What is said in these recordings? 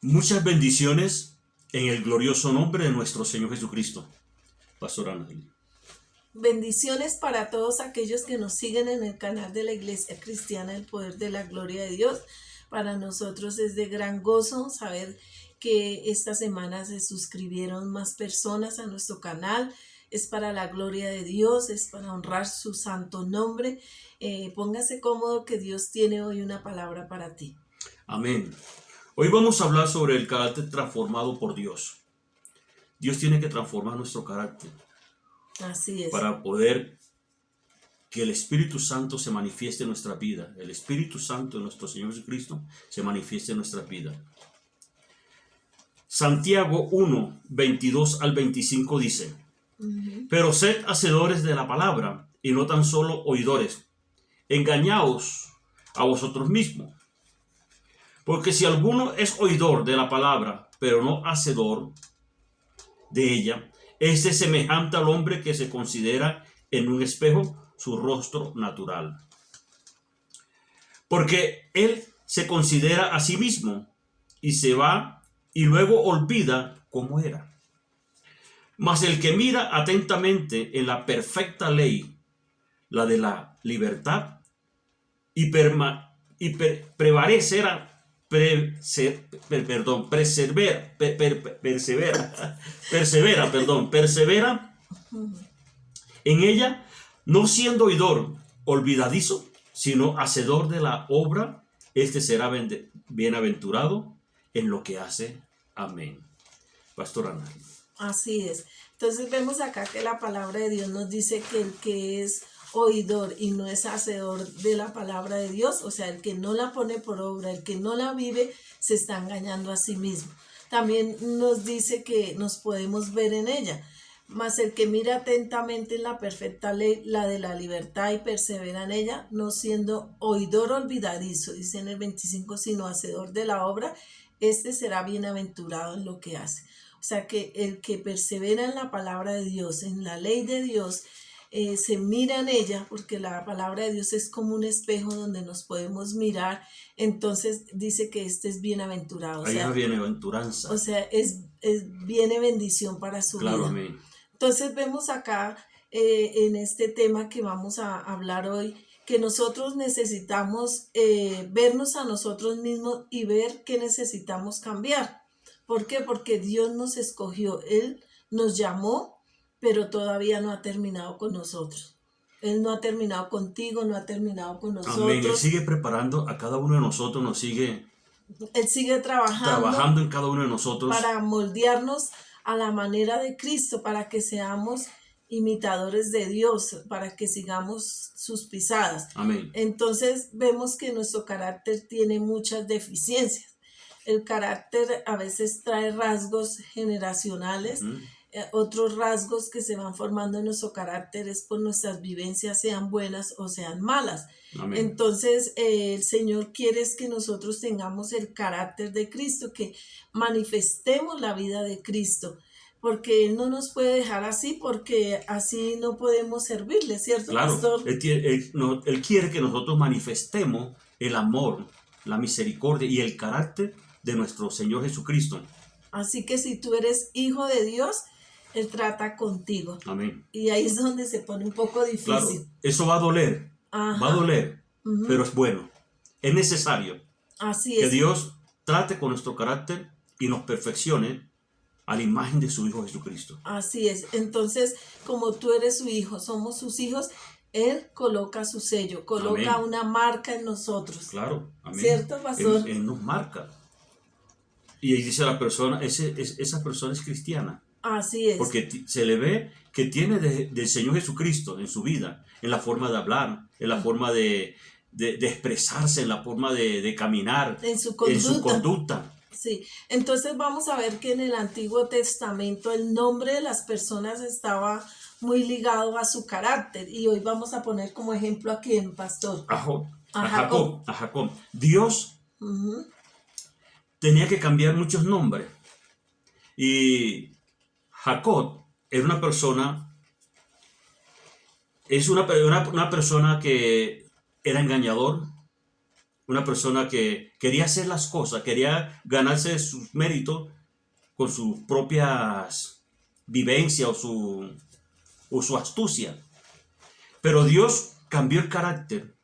Muchas bendiciones en el glorioso nombre de nuestro Señor Jesucristo. Pastor Ángel. Bendiciones para todos aquellos que nos siguen en el canal de la Iglesia Cristiana El Poder de la Gloria de Dios. Para nosotros es de gran gozo saber que esta semana se suscribieron más personas a nuestro canal. Es para la gloria de Dios, es para honrar su santo nombre. Póngase cómodo que Dios tiene hoy una palabra para ti. Amén. Hoy vamos a hablar sobre el carácter transformado por Dios. Dios tiene que transformar nuestro carácter. Así es. Para poder que el Espíritu Santo se manifieste en nuestra vida. El Espíritu Santo de nuestro Señor Jesucristo se manifieste en nuestra vida. Santiago 1, 22 al 25 dice: Pero sed hacedores de la palabra y no tan solo oidores. Engañaos a vosotros mismos. Porque si alguno es oidor de la palabra, pero no hacedor de ella, este es semejante al hombre que se considera en un espejo su rostro natural. Porque él se considera a sí mismo y se va y luego olvida cómo era. Mas el que mira atentamente en la perfecta ley, la de la libertad, y persevera en ella, no siendo oidor olvidadizo, sino hacedor de la obra, este será bienaventurado en lo que hace. Amén. Pastor Ana. Así es. Entonces vemos acá que la palabra de Dios nos dice que el que es oidor y no es hacedor de la palabra de Dios, o sea, el que no la pone por obra, el que no la vive, se está engañando a sí mismo. También nos dice que nos podemos ver en ella. Mas el que mira atentamente en la perfecta ley, la de la libertad, y persevera en ella, no siendo oidor olvidadizo, dice en el 25, sino hacedor de la obra, este será bienaventurado en lo que hace. O sea que el que persevera en la palabra de Dios, en la ley de Dios, se mira en ella, porque la palabra de Dios es como un espejo donde nos podemos mirar. Entonces dice que este es bienaventurado. Hay una bienaventuranza. O sea, viene bendición para su vida. Amén. Entonces vemos acá en este tema que vamos a hablar hoy, que nosotros necesitamos vernos a nosotros mismos y ver qué necesitamos cambiar. ¿Por qué? Porque Dios nos escogió, Él nos llamó, pero todavía no ha terminado con nosotros. Él no ha terminado contigo, no ha terminado con nosotros. Amén. Él sigue preparando a cada uno de nosotros, Él sigue trabajando en cada uno de nosotros para moldearnos a la manera de Cristo, para que seamos imitadores de Dios, para que sigamos sus pisadas. Amén. Entonces vemos que nuestro carácter tiene muchas deficiencias. El carácter a veces trae rasgos generacionales. Otros rasgos que se van formando en nuestro carácter es por nuestras vivencias, sean buenas o sean malas. Amén. Entonces el Señor quiere es que nosotros tengamos el carácter de Cristo, que manifestemos la vida de Cristo, porque Él no nos puede dejar así, porque así no podemos servirle, ¿cierto, claro, pastor? Él quiere que nosotros manifestemos el amor, la misericordia y el carácter de nuestro Señor Jesucristo. Así que si tú eres hijo de Dios, Él trata contigo. Amén. Y ahí es donde se pone un poco difícil. Claro, eso va a doler. Ajá. Va a doler, pero es bueno. Es necesario. Así que es. Dios trate con nuestro carácter y nos perfeccione a la imagen de su Hijo Jesucristo. Así es. Entonces, como tú eres su hijo, somos sus hijos, Él coloca su sello, coloca Amén. una marca en nosotros. Claro, amén. ¿Cierto, pastor? Él nos marca. Y ahí dice la persona, esa persona es cristiana. Así es. Porque se le ve que tiene del Señor Jesucristo en su vida, en la forma de hablar, en la forma de expresarse, en la forma de caminar, en su conducta. Sí, entonces vamos a ver que en el Antiguo Testamento el nombre de las personas estaba muy ligado a su carácter, y hoy vamos a poner como ejemplo a quién, pastor. A Jacob. Dios tenía que cambiar muchos nombres, y Jacob era una persona, una persona que era engañador, una persona que quería hacer las cosas, quería ganarse sus méritos con sus propias vivencias o su astucia. Pero Dios cambió el carácter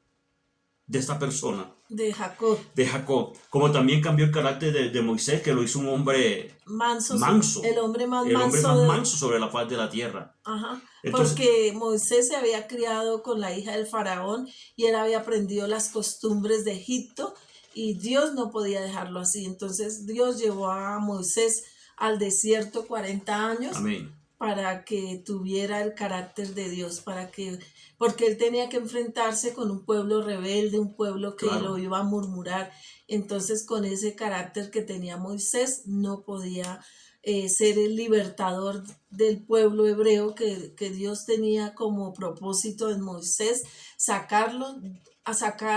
de esta persona, de Jacob, como también cambió el carácter de Moisés, que lo hizo un hombre manso, el hombre más el hombre manso más manso sobre la faz de la tierra. Ajá, Entonces, porque Moisés se había criado con la hija del faraón y él había aprendido las costumbres de Egipto y Dios no podía dejarlo así. Entonces Dios llevó a Moisés al desierto 40 años amén. Para que tuviera el carácter de Dios, porque él tenía que enfrentarse con un pueblo rebelde, un pueblo que Claro. lo iba a murmurar. Entonces, con ese carácter que tenía Moisés, no podía ser el libertador del pueblo hebreo que Dios tenía como propósito en Moisés, sacar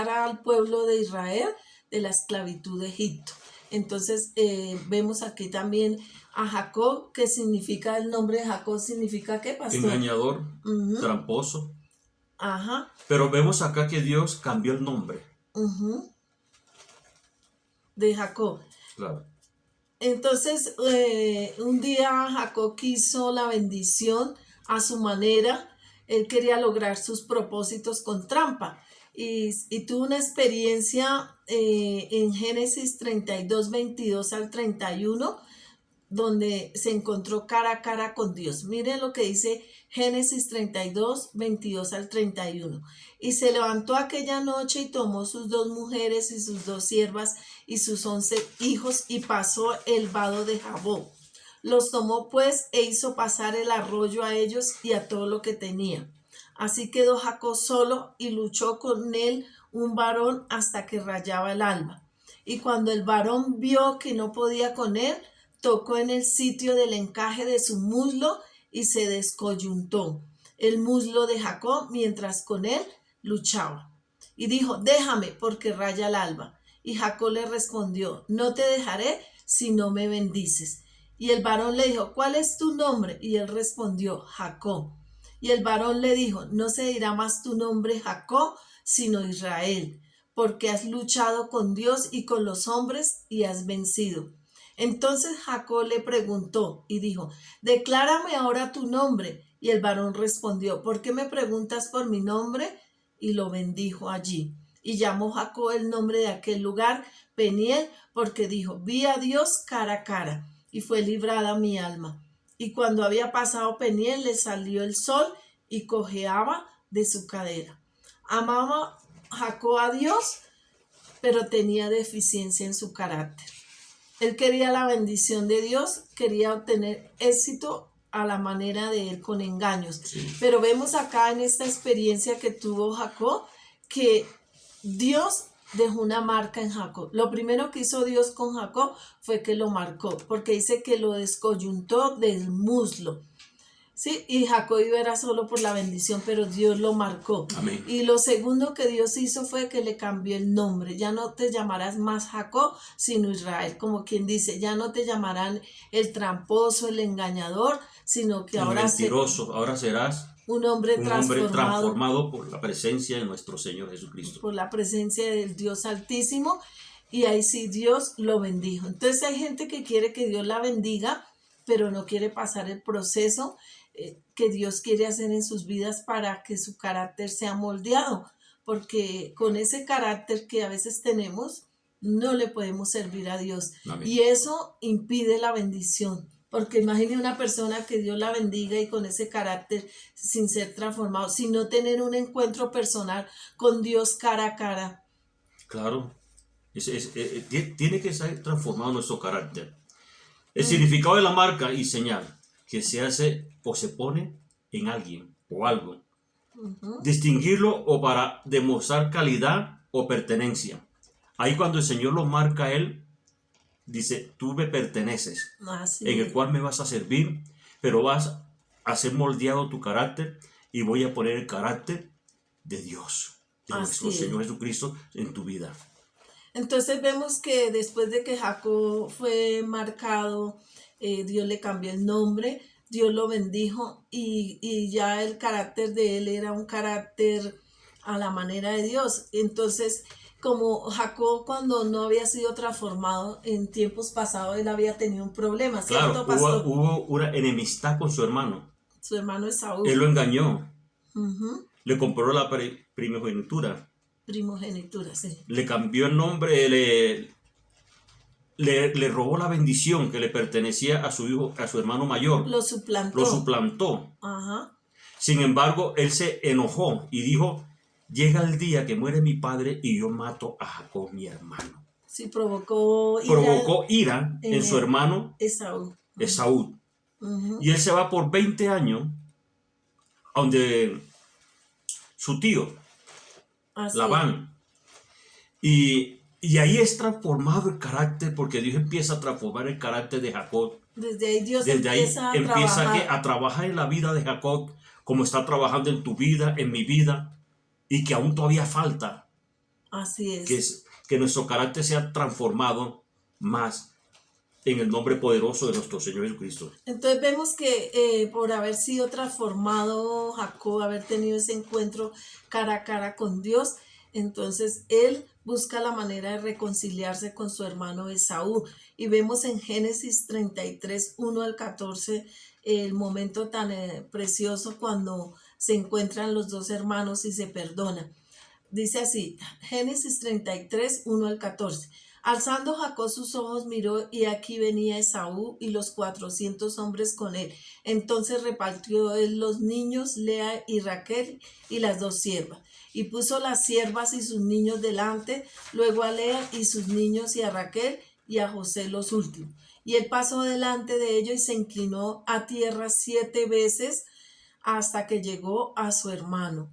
al pueblo de Israel de la esclavitud de Egipto. Entonces, vemos aquí también a Jacob, que significa, el nombre de Jacob significa ¿qué, pastor? Engañador, tramposo. Ajá. Pero vemos acá que Dios cambió el nombre. De Jacob. Claro. Entonces, un día Jacob quiso la bendición a su manera. Él quería lograr sus propósitos con trampa. Y tuvo una experiencia en Génesis 32, 22 al 31, donde se encontró cara a cara con Dios. Miren lo que dice Génesis 32, 22 al 31. Y se levantó aquella noche y tomó sus 2 mujeres y sus 2 siervas y sus 11 hijos y pasó el vado de Jaboc. Los tomó pues e hizo pasar el arroyo a ellos y a todo lo que tenía. Así quedó Jacob solo y luchó con él un varón hasta que rayaba el alba. Y cuando el varón vio que no podía con él, tocó en el sitio del encaje de su muslo y se descoyuntó el muslo de Jacob mientras con él luchaba. Y dijo, déjame porque raya el alba. Y Jacob le respondió, no te dejaré si no me bendices. Y el varón le dijo, ¿cuál es tu nombre? Y él respondió, Jacob. Y el varón le dijo, no se dirá más tu nombre Jacob, sino Israel, porque has luchado con Dios y con los hombres y has vencido. Entonces Jacob le preguntó y dijo, declárame ahora tu nombre. Y el varón respondió, ¿por qué me preguntas por mi nombre? Y lo bendijo allí. Y llamó Jacob el nombre de aquel lugar Peniel, porque dijo, vi a Dios cara a cara, y fue librada mi alma. Y cuando había pasado Peniel, le salió el sol y cojeaba de su cadera. Amaba Jacob a Dios, pero tenía deficiencia en su carácter. Él quería la bendición de Dios, quería obtener éxito a la manera de él con engaños. Sí. Pero vemos acá en esta experiencia que tuvo Jacob, que Dios dejó una marca en Jacob. Lo primero que hizo Dios con Jacob fue que lo marcó, porque dice que lo descoyuntó del muslo. Sí, y Jacob era solo por la bendición, pero Dios lo marcó. Amén. Y lo segundo que Dios hizo fue que le cambió el nombre. Ya no te llamarás más Jacob, sino Israel. Como quien dice, ya no te llamarán el tramposo, el engañador, sino que el ahora mentiroso. Ahora serás un hombre transformado por la presencia de nuestro Señor Jesucristo. Por la presencia del Dios Altísimo. Y ahí sí Dios lo bendijo. Entonces hay gente que quiere que Dios la bendiga, pero no quiere pasar el proceso que Dios quiere hacer en sus vidas para que su carácter sea moldeado, porque con ese carácter que a veces tenemos no le podemos servir a Dios. Amén. Y eso impide la bendición, porque imagine una persona que Dios la bendiga y con ese carácter sin ser transformado, sin no tener un encuentro personal con Dios cara a cara. Claro, tiene que ser transformado nuestro carácter. El significado de la marca y señal que se hace o se pone en alguien o algo. Distinguirlo o para demostrar calidad o pertenencia. Ahí cuando el Señor lo marca a él, dice, tú me perteneces, en el cual me vas a servir, pero vas a ser moldeado tu carácter y voy a poner el carácter de Dios, de nuestro Señor Jesucristo en tu vida. Entonces vemos que después de que Jacob fue marcado, Dios le cambió el nombre, Dios lo bendijo y ya el carácter de él era un carácter a la manera de Dios. Entonces como Jacob cuando no había sido transformado en tiempos pasados, él había tenido un problema, ¿cierto, Claro, pastor? hubo una enemistad con su hermano. Su hermano Esaú. Él lo engañó. Ujú. Le compró la primogenitura. Primogenitura, sí. Le cambió el nombre, le robó la bendición que le pertenecía a su hijo, a su hermano mayor. Lo suplantó. Lo suplantó. Ajá. Sin embargo, él se enojó y dijo: llega el día que muere mi padre y yo mato a Jacob, mi hermano. Sí, provocó ira en su hermano Esaú. Esaú. Ujú. Y él se va por 20 años a donde su tío, Así Labán. Y ahí es transformado el carácter, porque Dios empieza a transformar el carácter de Jacob. Desde ahí Dios Desde ahí empieza a trabajar en la vida de Jacob, como está trabajando en tu vida, en mi vida, y que aún todavía falta. Así es. Que nuestro carácter sea transformado más en el nombre poderoso de nuestro Señor Jesucristo. Entonces vemos que por haber sido transformado Jacob, haber tenido ese encuentro cara a cara con Dios, entonces él busca la manera de reconciliarse con su hermano Esaú. Y vemos en Génesis 33, 1 al 14, el momento tan precioso cuando se encuentran los dos hermanos y se perdonan. Dice así, Génesis 33, 1 al 14. Alzando Jacob sus ojos miró, y aquí venía Esaú y los 400 hombres con él. Entonces repartió él los niños, Lea y Raquel, y las dos siervas. Y puso las siervas y sus niños delante, luego a Lea y sus niños, y a Raquel y a José los últimos. Y él pasó delante de ellos y se inclinó a tierra 7 veces hasta que llegó a su hermano.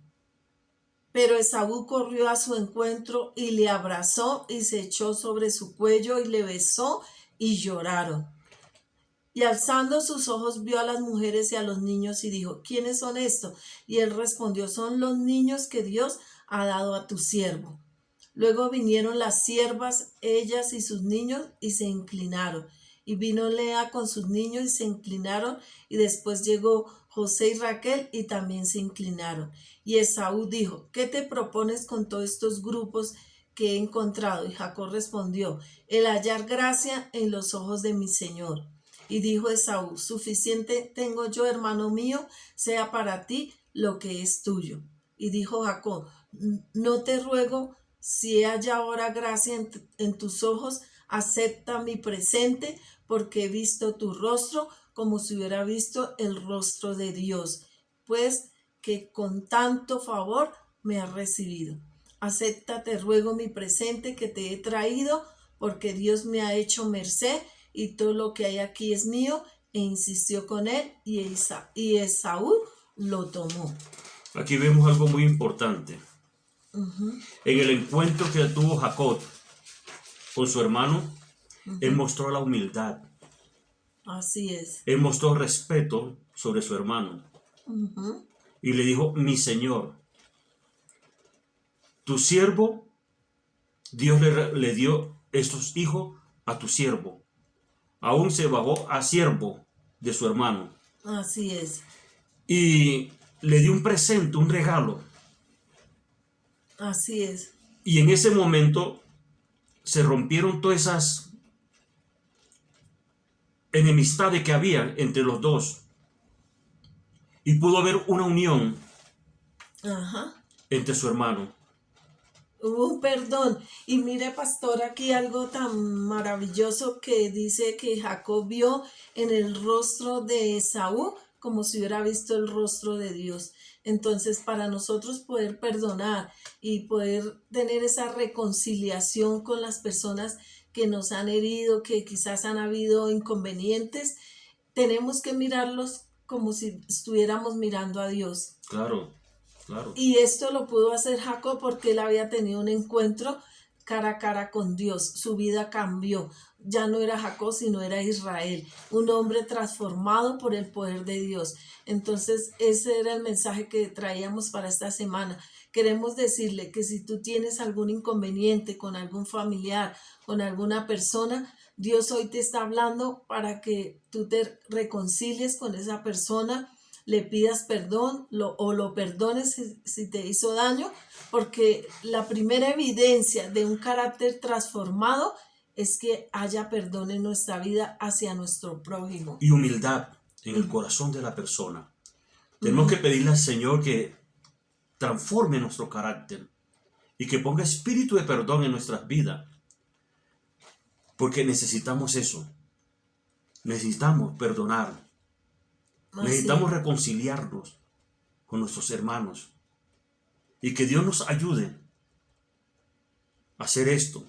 Pero Esaú corrió a su encuentro y le abrazó y se echó sobre su cuello y le besó, y lloraron. Y alzando sus ojos vio a las mujeres y a los niños y dijo: ¿quiénes son estos? Y él respondió: son los niños que Dios ha dado a tu siervo. Luego vinieron las siervas, ellas y sus niños, y se inclinaron. Y vino Lea con sus niños y se inclinaron, y después llegó José y Raquel y también se inclinaron. Y Esaú dijo: ¿qué te propones con todos estos grupos que he encontrado? Y Jacob respondió: el hallar gracia en los ojos de mi señor. Y dijo Esaú: suficiente tengo yo, hermano mío, sea para ti lo que es tuyo. Y dijo Jacob: no te ruego, si haya ahora gracia en tus ojos, acepta mi presente, porque he visto tu rostro como si hubiera visto el rostro de Dios, pues que con tanto favor me has recibido. Acepta, te ruego, mi presente que te he traído, porque Dios me ha hecho merced, y todo lo que hay aquí es mío. E insistió con él, y Esaú lo tomó. Aquí vemos algo muy importante. En el encuentro que tuvo Jacob con su hermano, él mostró la humildad. Así es. Él mostró respeto sobre su hermano. Y le dijo: mi señor, tu siervo, Dios le dio estos hijos a tu siervo. Aún se bajó a siervo de su hermano. Así es. Y le dio un presente, un regalo. Así es. Y en ese momento se rompieron todas esas enemistades que había entre los dos. Y pudo haber una unión entre su hermano. Hubo un perdón. Y mire, pastor, aquí algo tan maravilloso que dice que Jacob vio en el rostro de Esaú como si hubiera visto el rostro de Dios. Entonces, para nosotros poder perdonar y poder tener esa reconciliación con las personas que nos han herido, que quizás han habido inconvenientes, tenemos que mirarlos como si estuviéramos mirando a Dios. Claro, claro. Y esto lo pudo hacer Jacob porque él había tenido un encuentro cara a cara con Dios. Su vida cambió. Ya no era Jacob, sino era Israel, un hombre transformado por el poder de Dios. Entonces, ese era el mensaje que traíamos para esta semana. Queremos decirle que si tú tienes algún inconveniente con algún familiar, con alguna persona, Dios hoy te está hablando para que tú te reconcilies con esa persona, le pidas perdón o lo perdones si te hizo daño, porque la primera evidencia de un carácter transformado es que haya perdón en nuestra vida hacia nuestro prójimo. Y humildad en el corazón de la persona. Tenemos que pedirle al Señor que transforme nuestro carácter y que ponga espíritu de perdón en nuestras vidas. Porque necesitamos eso. Necesitamos perdonar. Necesitamos reconciliarnos con nuestros hermanos. Y que Dios nos ayude a hacer esto.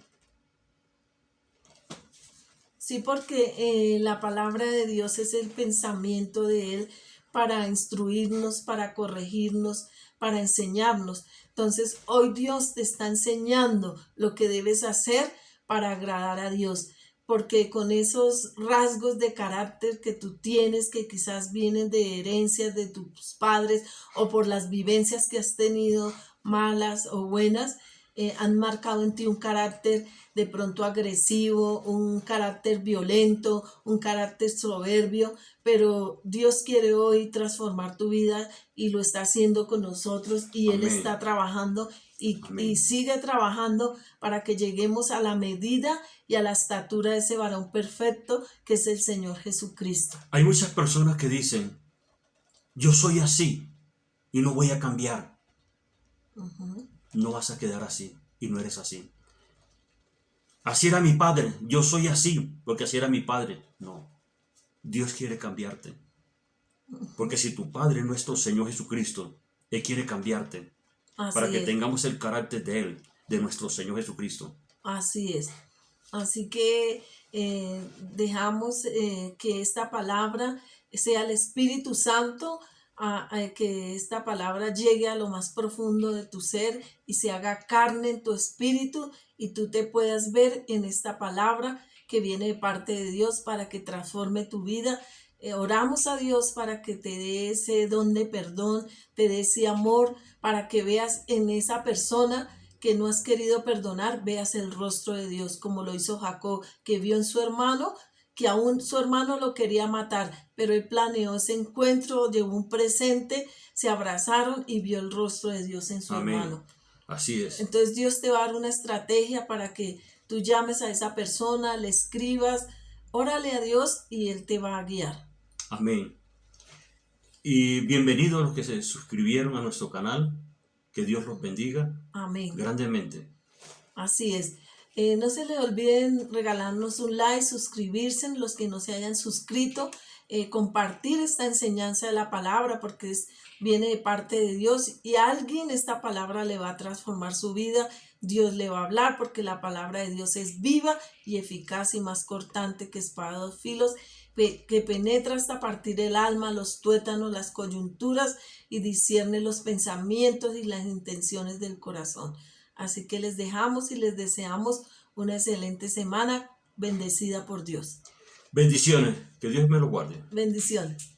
Sí, porque la palabra de Dios es el pensamiento de Él para instruirnos, para corregirnos, para enseñarnos. Entonces, hoy Dios te está enseñando lo que debes hacer para agradar a Dios, porque con esos rasgos de carácter que tú tienes, que quizás vienen de herencias de tus padres o por las vivencias que has tenido, malas o buenas, han marcado en ti un carácter de pronto agresivo, un carácter violento, un carácter soberbio, pero Dios quiere hoy transformar tu vida y lo está haciendo con nosotros y Él está trabajando y sigue trabajando para que lleguemos a la medida y a la estatura de ese varón perfecto que es el Señor Jesucristo. Hay muchas personas que dicen, yo soy así y no voy a cambiar. No vas a quedar así y no eres así. Así era mi padre, yo soy así porque así era mi padre. No, Dios quiere cambiarte. Porque si tu padre es nuestro Señor Jesucristo, Él quiere cambiarte. Para que tengamos el carácter de Él, de nuestro Señor Jesucristo. Así es. Así que dejamos que esta palabra sea el Espíritu Santo, que esta palabra llegue a lo más profundo de tu ser y se haga carne en tu espíritu y tú te puedas ver en esta palabra que viene de parte de Dios para que transforme tu vida. Oramos a Dios para que te dé ese don de perdón, te dé ese amor, para que veas en esa persona que no has querido perdonar, veas el rostro de Dios, como lo hizo Jacob, que vio en su hermano, que aún su hermano lo quería matar, pero él planeó ese encuentro, llevó un presente, se abrazaron y vio el rostro de Dios en su hermano. Así es. Entonces Dios te va a dar una estrategia para que tú llames a esa persona, le escribas, órale a Dios y Él te va a guiar. Amén. Y bienvenidos a los que se suscribieron a nuestro canal. Que Dios los bendiga. Amén. Grandemente. Así es. No se les olviden regalarnos un like, suscribirse, los que no se hayan suscrito, compartir esta enseñanza de la palabra porque viene de parte de Dios y a alguien esta palabra le va a transformar su vida. Dios le va a hablar porque la palabra de Dios es viva y eficaz y más cortante que espada de dos filos, que penetra hasta partir el alma, los tuétanos, las coyunturas y discierne los pensamientos y las intenciones del corazón. Así que les dejamos y les deseamos una excelente semana bendecida por Dios. Bendiciones. Que Dios me lo guarde. Bendiciones.